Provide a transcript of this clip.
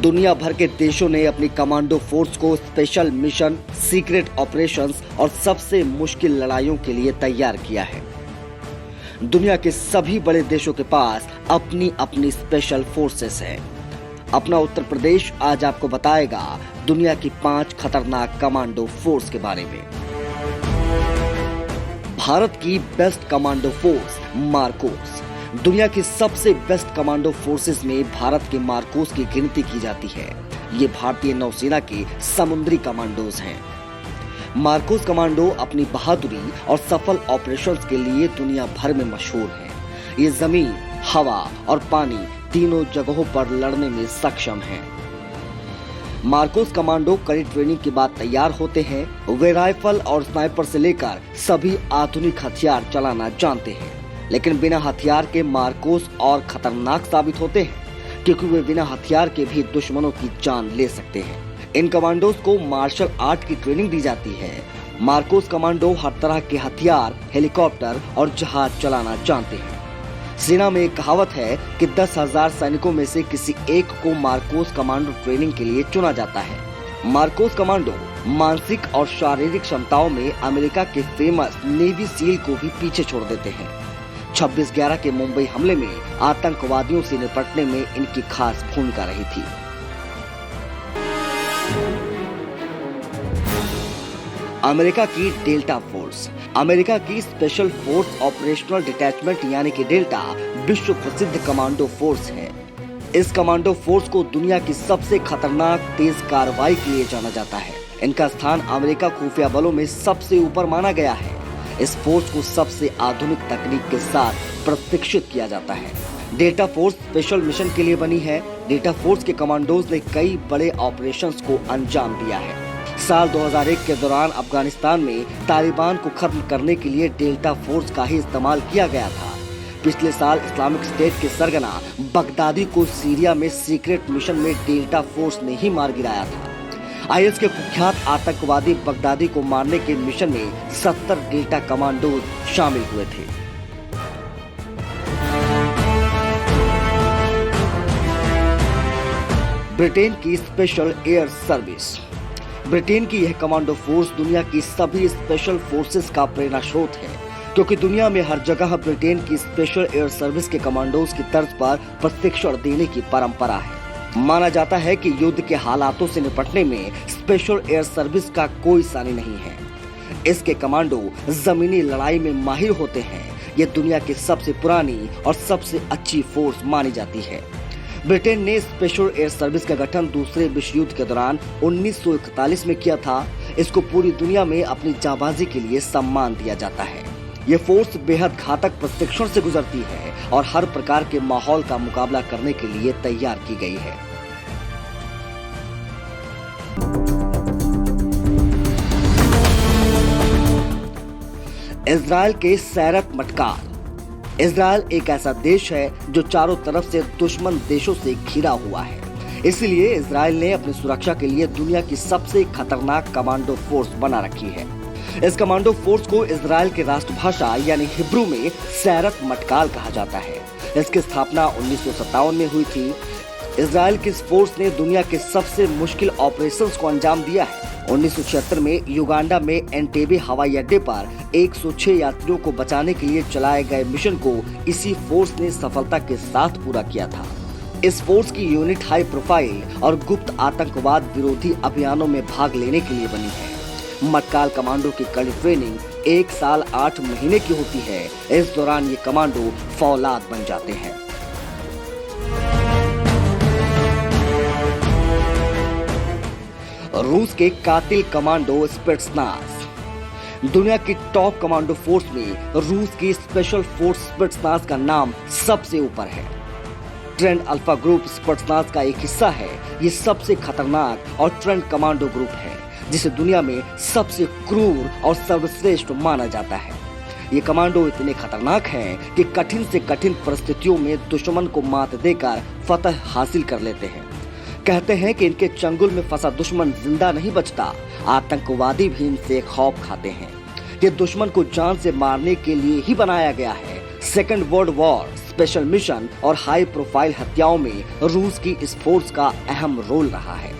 दुनिया भर के देशों ने अपनी कमांडो फोर्स को स्पेशल मिशन, सीक्रेट ऑपरेशंस और सबसे मुश्किल लड़ाइयों के लिए तैयार किया है। दुनिया के सभी बड़े देशों के पास अपनी अपनी स्पेशल फोर्सेस है। अपना उत्तर प्रदेश आज आपको बताएगा दुनिया की 5 खतरनाक कमांडो फोर्स के बारे में। भारत की बेस्ट कमांडो फोर्स मार्कोस। दुनिया की सबसे बेस्ट कमांडो फोर्सेस में भारत के मार्कोस की गिनती की जाती है। ये भारतीय नौसेना के समुद्री कमांडोज हैं। मार्कोस कमांडो अपनी बहादुरी और सफल ऑपरेशंस के लिए दुनिया भर में मशहूर हैं। ये जमीन, हवा और पानी तीनों जगहों पर लड़ने में सक्षम हैं। मार्कोस कमांडो कड़ी ट्रेनिंग के बाद तैयार होते हैं। वे राइफल और स्नाइपर से लेकर सभी आधुनिक हथियार चलाना जानते हैं, लेकिन बिना हथियार के मार्कोस और खतरनाक साबित होते हैं, क्योंकि वे बिना हथियार के भी दुश्मनों की जान ले सकते हैं। इन कमांडोज को मार्शल आर्ट की ट्रेनिंग दी जाती है। मार्कोस कमांडो हर तरह के हथियार, हेलीकॉप्टर और जहाज चलाना जानते हैं। सेना में एक कहावत है कि 10,000 सैनिकों में से किसी एक को मार्कोस कमांडो ट्रेनिंग के लिए चुना जाता है। मार्कोस कमांडो मानसिक और शारीरिक क्षमताओं में अमेरिका के फेमस नेवी सील को भी पीछे छोड़ देते हैं। 26/11 के मुंबई हमले में आतंकवादियों से निपटने में इनकी खास भूमिका रही थी। अमेरिका की डेल्टा फोर्स। अमेरिका की स्पेशल फोर्स ऑपरेशनल डिटैचमेंट यानी कि डेल्टा विश्व प्रसिद्ध कमांडो फोर्स है। इस कमांडो फोर्स को दुनिया की सबसे खतरनाक तेज कार्रवाई के लिए जाना जाता है। इनका स्थान अमेरिका खुफिया बलों में सबसे ऊपर माना गया है। इस फोर्स को सबसे आधुनिक तकनीक के साथ प्रशिक्षित किया जाता है। डेल्टा फोर्स स्पेशल मिशन के लिए बनी है। डेल्टा फोर्स के कमांडोज ने कई बड़े ऑपरेशंस को अंजाम दिया है। साल 2001 के दौरान अफगानिस्तान में तालिबान को खत्म करने के लिए डेल्टा फोर्स का ही इस्तेमाल किया गया था। पिछले साल इस्लामिक स्टेट के सरगना बगदादी को सीरिया में सीक्रेट मिशन में डेल्टा फोर्स ने ही मार गिराया था। आईएस के कुख्यात आतंकवादी बगदादी को मारने के मिशन में 70 डेल्टा कमांडोज शामिल हुए थे। ब्रिटेन की स्पेशल एयर सर्विस। ब्रिटेन की यह कमांडो फोर्स दुनिया की सभी स्पेशल फोर्सेस का प्रेरणा स्रोत है, क्योंकि दुनिया में हर जगह ब्रिटेन की स्पेशल एयर सर्विस के कमांडोज की तर्ज पर प्रशिक्षण देने की परंपरा है। माना जाता है कि युद्ध के हालातों से निपटने में स्पेशल एयर सर्विस का कोई सानी नहीं है। इसके कमांडो जमीनी लड़ाई में माहिर होते हैं। ये दुनिया की सबसे पुरानी और सबसे अच्छी फोर्स मानी जाती है। ब्रिटेन ने स्पेशल एयर सर्विस का गठन दूसरे विश्व युद्ध के दौरान 1941 में किया था। इसको पूरी दुनिया में अपनी जाबाजी के लिए सम्मान दिया जाता है। ये फोर्स बेहद घातक प्रशिक्षण से गुजरती है और हर प्रकार के माहौल का मुकाबला करने के लिए तैयार की गई है। इजराइल के सैरत मटकाल। इजराइल एक ऐसा देश है जो चारों तरफ से दुश्मन देशों से घिरा हुआ है। इसलिए इजराइल ने अपनी सुरक्षा के लिए दुनिया की सबसे खतरनाक कमांडो फोर्स बना रखी है। इस कमांडो फोर्स को इजराइल की राष्ट्रभाषा यानी हिब्रू में सैरत मटकाल कहा जाता है। इसकी स्थापना 1957 में हुई थी। इजराइल की इस फोर्स ने दुनिया के सबसे मुश्किल ऑपरेशंस को अंजाम दिया है। 1976 में युगांडा में एंटेबे हवाई अड्डे पर 106 यात्रियों को बचाने के लिए चलाए गए मिशन को इसी फोर्स ने सफलता के साथ पूरा किया था। इस फोर्स की यूनिट हाई प्रोफाइल और गुप्त आतंकवाद विरोधी अभियानों में भाग लेने के लिए बनी है। मटकाल कमांडो की कड़ी ट्रेनिंग 1 साल 8 महीने की होती है। इस दौरान ये कमांडो फौलाद बन जाते हैं। रूस के कातिल कमांडो स्पिट्सनाज। दुनिया की टॉप कमांडो फोर्स में रूस की स्पेशल फोर्स स्पिट्सनाज का नाम सबसे ऊपर है। ट्रेंड अल्फा ग्रुप स्पिट्सनाज का एक हिस्सा है। ये सबसे खतरनाक और ट्रेंड कमांडो ग्रुप है, जिसे दुनिया में सबसे क्रूर और सर्वश्रेष्ठ माना जाता है। ये कमांडो इतने खतरनाक हैं कि कठिन से कठिन परिस्थितियों में दुश्मन को मात देकर फतह हासिल कर लेते हैं। कहते हैं कि इनके चंगुल में फंसा दुश्मन जिंदा नहीं बचता। आतंकवादी भी इनसे खौफ खाते हैं। ये दुश्मन को जान से मारने के लिए ही बनाया गया है। Second world war special mission और हाई प्रोफाइल हत्याओं में रूस की इस फोर्स का अहम रोल रहा है।